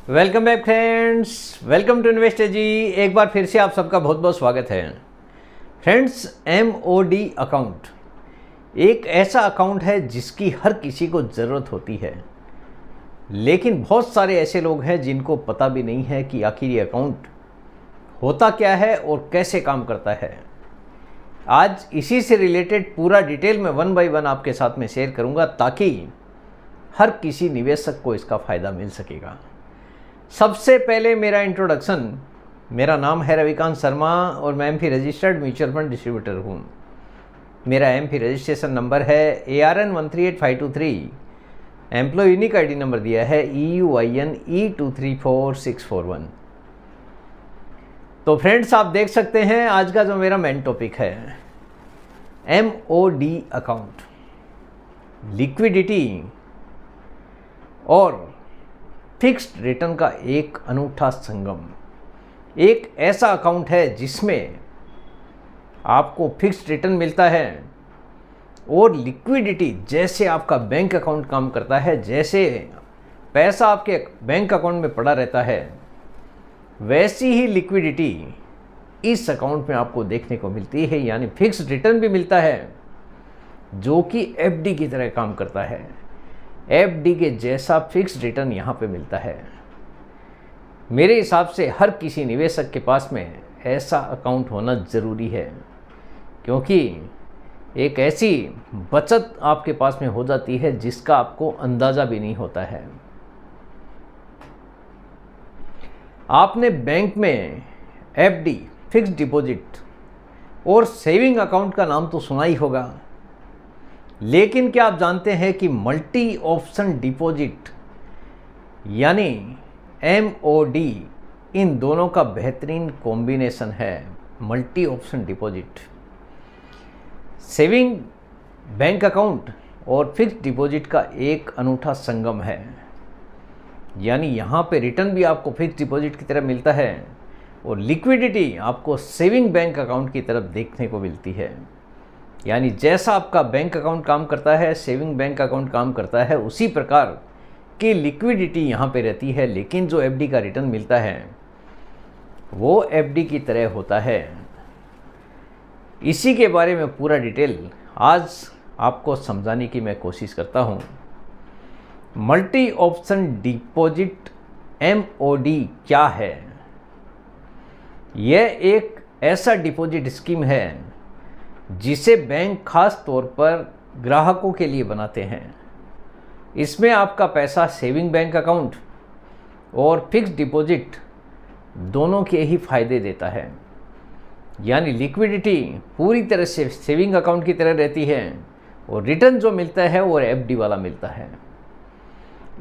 Welcome back friends, welcome to investor ji. एक बार फिर से आप सबका बहुत बहुत स्वागत है। फ्रेंड्स, MOD अकाउंट एक ऐसा अकाउंट है जिसकी हर किसी को ज़रूरत होती है, लेकिन बहुत सारे ऐसे लोग हैं जिनको पता भी नहीं है कि आखिर ये अकाउंट होता क्या है और कैसे काम करता है। आज इसी से रिलेटेड पूरा डिटेल में 1 बाय 1 आपके साथ में शेयर करूंगा ताकि हर किसी निवेशक को इसका फ़ायदा मिल सकेगा। सबसे पहले मेरा इंट्रोडक्शन, मेरा नाम है रविकांत शर्मा और मैं AMFI registered mutual fund distributor हूँ। मेरा एमफी रजिस्ट्रेशन नंबर है ARN 138523। Employ unique ID number दिया है EUIN E234641। तो फ्रेंड्स, आप देख सकते हैं आज का जो मेरा मेन टॉपिक है MOD अकाउंट, लिक्विडिटी और फिक्स्ड रिटर्न का एक अनूठा संगम। एक ऐसा अकाउंट है जिसमें आपको फिक्स्ड रिटर्न मिलता है और लिक्विडिटी, जैसे आपका बैंक अकाउंट काम करता है, जैसे पैसा आपके बैंक अकाउंट में पड़ा रहता है, वैसी ही लिक्विडिटी इस अकाउंट में आपको देखने को मिलती है। यानी फिक्स्ड रिटर्न भी मिलता है जो कि FD की तरह काम करता है। FD के जैसा फिक्स्ड रिटर्न यहाँ पे मिलता है। मेरे हिसाब से हर किसी निवेशक के पास में ऐसा अकाउंट होना ज़रूरी है, क्योंकि एक ऐसी बचत आपके पास में हो जाती है जिसका आपको अंदाज़ा भी नहीं होता है। आपने बैंक में FD, फिक्स्ड डिपॉजिट और सेविंग अकाउंट का नाम तो सुना ही होगा, लेकिन क्या आप जानते हैं कि मल्टी ऑप्शन डिपॉजिट यानी MOD इन दोनों का बेहतरीन कॉम्बिनेशन है। Multi option deposit, saving bank account और फिक्स्ड डिपॉजिट का एक अनूठा संगम है। यानी यहाँ पे रिटर्न भी आपको फिक्स्ड डिपॉजिट की तरह मिलता है और लिक्विडिटी आपको सेविंग बैंक अकाउंट की तरफ देखने को मिलती है। यानी जैसा आपका बैंक अकाउंट काम करता है, सेविंग बैंक अकाउंट काम करता है, उसी प्रकार की लिक्विडिटी यहाँ पे रहती है। लेकिन जो FD का रिटर्न मिलता है वो FD की तरह होता है। इसी के बारे में पूरा डिटेल आज आपको समझाने की मैं कोशिश करता हूँ। मल्टी ऑप्शन डिपॉजिट MOD क्या है? यह एक ऐसा डिपॉजिट स्कीम है जिसे बैंक खास तौर पर ग्राहकों के लिए बनाते हैं। इसमें आपका पैसा सेविंग बैंक अकाउंट और फिक्स्ड डिपॉजिट दोनों के ही फायदे देता है। यानी लिक्विडिटी पूरी तरह से सेविंग अकाउंट की तरह रहती है और रिटर्न जो मिलता है वो FD वाला मिलता है।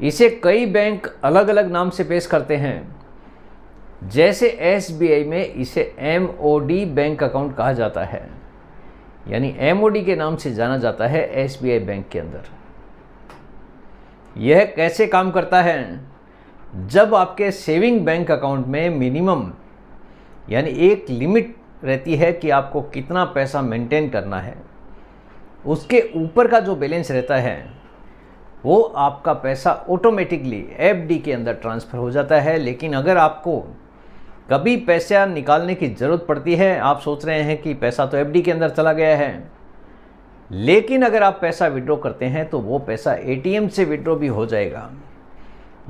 इसे कई बैंक अलग अलग नाम से पेश करते हैं। जैसे SBI में इसे MOD बैंक अकाउंट कहा जाता है, यानी MOD के नाम से जाना जाता है SBI बैंक के अंदर। यह कैसे काम करता है? जब आपके सेविंग बैंक अकाउंट में मिनिमम यानी एक लिमिट रहती है कि आपको कितना पैसा मेंटेन करना है, उसके ऊपर का जो बैलेंस रहता है वो आपका पैसा ऑटोमेटिकली FD के अंदर ट्रांसफ़र हो जाता है। लेकिन अगर आपको कभी पैसा निकालने की ज़रूरत पड़ती है, आप सोच रहे हैं कि पैसा तो FD के अंदर चला गया है, लेकिन अगर आप पैसा विड्रॉ करते हैं तो वो पैसा ATM से विड्रॉ भी हो जाएगा।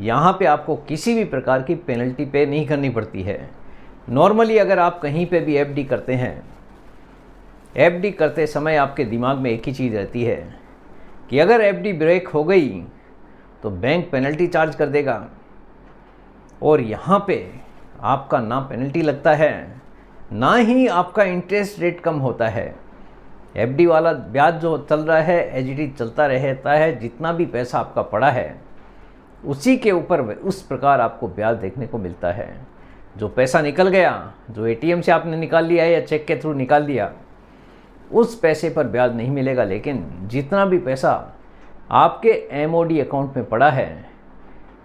यहाँ पे आपको किसी भी प्रकार की पेनल्टी पे नहीं करनी पड़ती है। नॉर्मली अगर आप कहीं पे भी FD करते हैं, FD करते समय आपके दिमाग में एक ही चीज़ रहती है कि अगर FD ब्रेक हो गई तो बैंक पेनल्टी चार्ज कर देगा, और यहाँ पे आपका ना पेनल्टी लगता है ना ही आपका इंटरेस्ट रेट कम होता है। FD वाला ब्याज जो चल रहा है एज इट इज चलता रहता है। जितना भी पैसा आपका पड़ा है उसी के ऊपर उस प्रकार आपको ब्याज देखने को मिलता है। जो पैसा निकल गया, जो ATM से आपने निकाल लिया या चेक के थ्रू निकाल दिया, उस पैसे पर ब्याज नहीं मिलेगा। लेकिन जितना भी पैसा आपके MOD अकाउंट में पड़ा है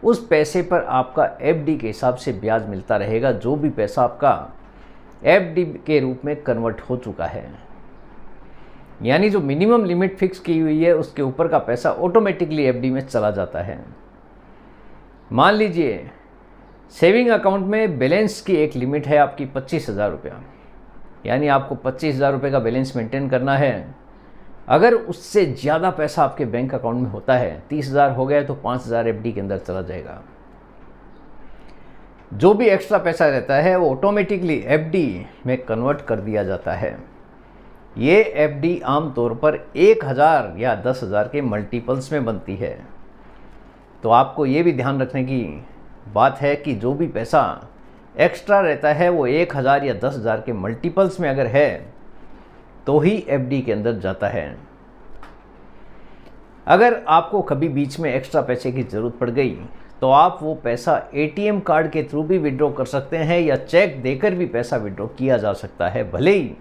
उस पैसे पर आपका FD के हिसाब से ब्याज मिलता रहेगा, जो भी पैसा आपका FD के रूप में कन्वर्ट हो चुका है। यानी जो मिनिमम लिमिट फिक्स की हुई है उसके ऊपर का पैसा ऑटोमेटिकली FD में चला जाता है। मान लीजिए सेविंग अकाउंट में बैलेंस की एक लिमिट है आपकी 25,000 रुपया, यानी आपको 25,000 रुपये का बैलेंस मेंटेन करना है। अगर उससे ज़्यादा पैसा आपके बैंक अकाउंट में होता है, 30,000 हो गया तो 5,000 एफडी के अंदर चला जाएगा। जो भी एक्स्ट्रा पैसा रहता है वो ऑटोमेटिकली एफडी में कन्वर्ट कर दिया जाता है। ये एफडी आमतौर पर 1,000 या 10,000 के मल्टीपल्स में बनती है। तो आपको ये भी ध्यान रखने की बात है कि जो भी पैसा एक्स्ट्रा रहता है वो 1,000 या 10,000 के मल्टीपल्स में अगर है तो ही एफडी के अंदर जाता है। अगर आपको कभी बीच में एक्स्ट्रा पैसे की ज़रूरत पड़ गई तो आप वो पैसा एटीएम कार्ड के थ्रू भी विड्रॉ कर सकते हैं या चेक देकर भी पैसा विड्रॉ किया जा सकता है। भले ही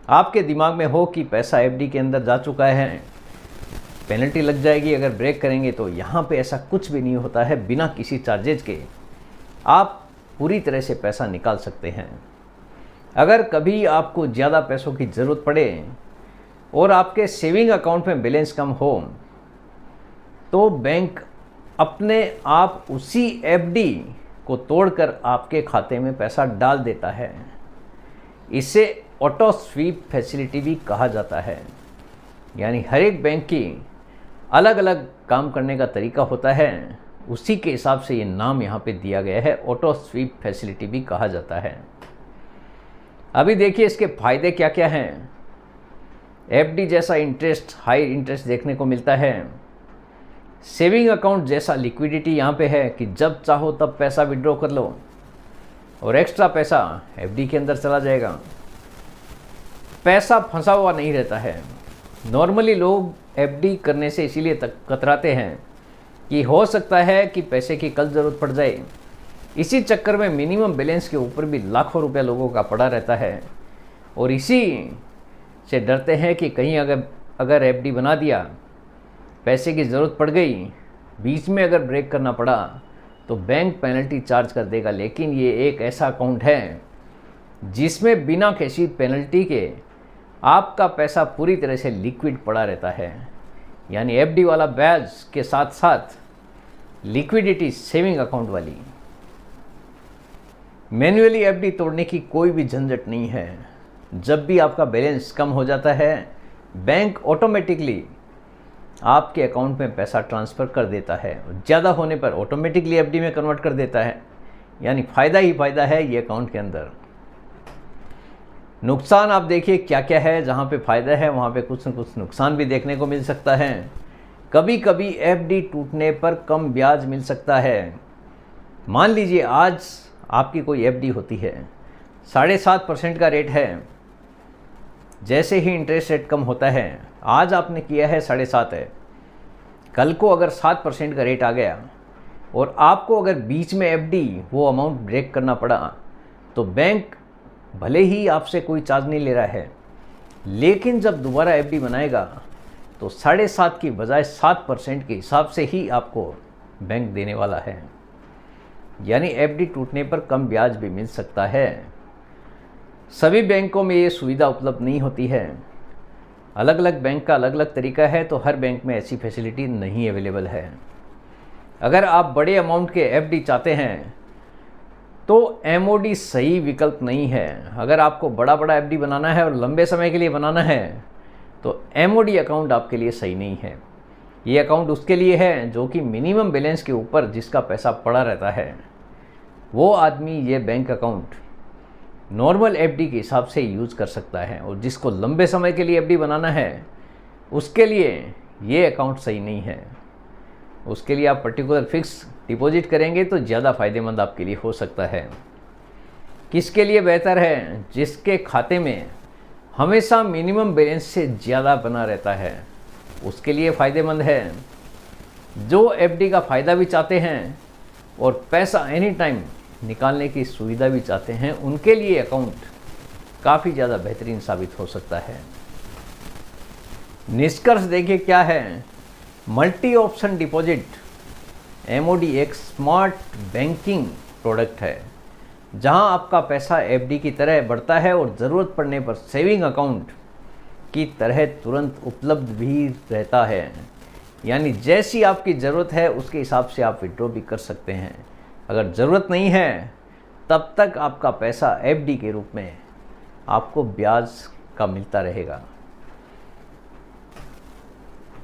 आपके दिमाग में हो कि पैसा एफडी के अंदर जा चुका है, पेनल्टी लग जाएगी अगर ब्रेक करेंगे, तो यहाँ पे ऐसा कुछ भी नहीं होता है। बिना किसी चार्जेज के आप पूरी तरह से पैसा निकाल सकते हैं। अगर कभी आपको ज़्यादा पैसों की ज़रूरत पड़े और आपके सेविंग अकाउंट में बैलेंस कम हो तो बैंक अपने आप उसी एफडी को तोड़कर आपके खाते में पैसा डाल देता है। इसे ऑटो स्वीप फैसिलिटी भी कहा जाता है। यानी हर एक बैंक की अलग अलग काम करने का तरीका होता है, उसी के हिसाब से ये नाम यहाँ पे दिया गया है। ऑटो स्वीप फैसिलिटी भी कहा जाता है। अभी देखिए इसके फ़ायदे क्या क्या हैं। एफडी जैसा इंटरेस्ट, हाई इंटरेस्ट देखने को मिलता है। सेविंग अकाउंट जैसा लिक्विडिटी यहाँ पे है कि जब चाहो तब पैसा विड्रॉ कर लो और एक्स्ट्रा पैसा एफडी के अंदर चला जाएगा। पैसा फंसा हुआ नहीं रहता है। नॉर्मली लोग एफडी करने से इसीलिए कतराते हैं कि हो सकता है कि पैसे की कल ज़रूरत पड़ जाए। इसी चक्कर में मिनिमम बैलेंस के ऊपर भी लाखों रुपया लोगों का पड़ा रहता है और इसी से डरते हैं कि कहीं अगर एफडी बना दिया, पैसे की ज़रूरत पड़ गई, बीच में अगर ब्रेक करना पड़ा तो बैंक पेनल्टी चार्ज कर देगा। लेकिन ये एक ऐसा अकाउंट है जिसमें बिना किसी पेनल्टी के आपका पैसा पूरी तरह से लिक्विड पड़ा रहता है। यानी एफडी वाला ब्याज के साथ साथ लिक्विडिटी सेविंग अकाउंट वाली। मैन्युअली एफडी तोड़ने की कोई भी झंझट नहीं है। जब भी आपका बैलेंस कम हो जाता है, बैंक ऑटोमेटिकली आपके अकाउंट में पैसा ट्रांसफ़र कर देता है। ज़्यादा होने पर ऑटोमेटिकली एफडी में कन्वर्ट कर देता है। यानी फ़ायदा ही फ़ायदा है ये अकाउंट के अंदर। नुकसान आप देखिए क्या क्या है। जहाँ पे फ़ायदा है वहाँ पे कुछ न कुछ नुकसान भी देखने को मिल सकता है। कभी कभी एफडी टूटने पर कम ब्याज मिल सकता है। मान लीजिए आज आपकी कोई एफडी होती है, 7.5% का रेट है। जैसे ही इंटरेस्ट रेट कम होता है, आज आपने किया है 7.5 है, कल को अगर 7% का रेट आ गया और आपको अगर बीच में एफडी वो अमाउंट ब्रेक करना पड़ा तो बैंक भले ही आपसे कोई चार्ज नहीं ले रहा है, लेकिन जब दोबारा एफडी बनाएगा तो 7.5 की बजाय 7% के हिसाब से ही आपको बैंक देने वाला है। यानी एफडी टूटने पर कम ब्याज भी मिल सकता है। सभी बैंकों में ये सुविधा उपलब्ध नहीं होती है। अलग अलग बैंक का अलग अलग तरीका है, तो हर बैंक में ऐसी फैसिलिटी नहीं अवेलेबल है। अगर आप बड़े अमाउंट के एफडी चाहते हैं तो एमओडी सही विकल्प नहीं है। अगर आपको बड़ा बड़ा एफडी बनाना है और लंबे समय के लिए बनाना है तो एमओडी अकाउंट आपके लिए सही नहीं है। ये अकाउंट उसके लिए है जो कि मिनिमम बैलेंस के ऊपर जिसका पैसा पड़ा रहता है, वो आदमी ये बैंक अकाउंट नॉर्मल एफडी के हिसाब से यूज़ कर सकता है। और जिसको लंबे समय के लिए एफडी बनाना है उसके लिए ये अकाउंट सही नहीं है। उसके लिए आप पर्टिकुलर फिक्स डिपॉजिट करेंगे तो ज़्यादा फ़ायदेमंद आपके लिए हो सकता है। किसके लिए बेहतर है? जिसके खाते में हमेशा मिनिमम बैलेंस से ज़्यादा बना रहता है, उसके लिए फ़ायदेमंद है। जो एफडी का फ़ायदा भी चाहते हैं और पैसा एनी टाइम निकालने की सुविधा भी चाहते हैं, उनके लिए अकाउंट काफ़ी ज़्यादा बेहतरीन साबित हो सकता है। निष्कर्ष देखिए क्या है। मल्टी ऑप्शन डिपॉजिट एमओडी एक स्मार्ट बैंकिंग प्रोडक्ट है जहां आपका पैसा एफडी की तरह बढ़ता है और ज़रूरत पड़ने पर सेविंग अकाउंट की तरह तुरंत उपलब्ध भी रहता है। यानी जैसी आपकी ज़रूरत है उसके हिसाब से आप विड्रॉ भी कर सकते हैं। अगर ज़रूरत नहीं है तब तक आपका पैसा एफडी के रूप में आपको ब्याज का मिलता रहेगा।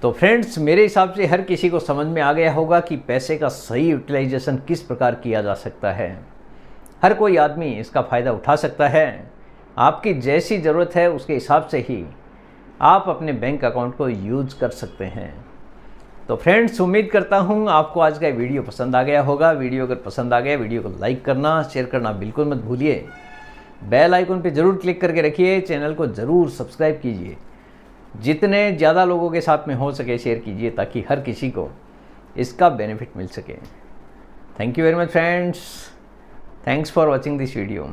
तो फ्रेंड्स, मेरे हिसाब से हर किसी को समझ में आ गया होगा कि पैसे का सही यूटिलाइजेशन किस प्रकार किया जा सकता है। हर कोई आदमी इसका फ़ायदा उठा सकता है। आपकी जैसी ज़रूरत है उसके हिसाब से ही आप अपने बैंक अकाउंट को यूज़ कर सकते हैं। तो फ्रेंड्स, उम्मीद करता हूँ आपको आज का वीडियो पसंद आ गया होगा। वीडियो अगर पसंद आ गया, वीडियो को लाइक करना, शेयर करना बिल्कुल मत भूलिए। बेल आइकन पे ज़रूर क्लिक करके रखिए। चैनल को ज़रूर सब्सक्राइब कीजिए। जितने ज़्यादा लोगों के साथ में हो सके शेयर कीजिए ताकि हर किसी को इसका बेनिफिट मिल सके। Thank you very much friends. Thanks for watching this video.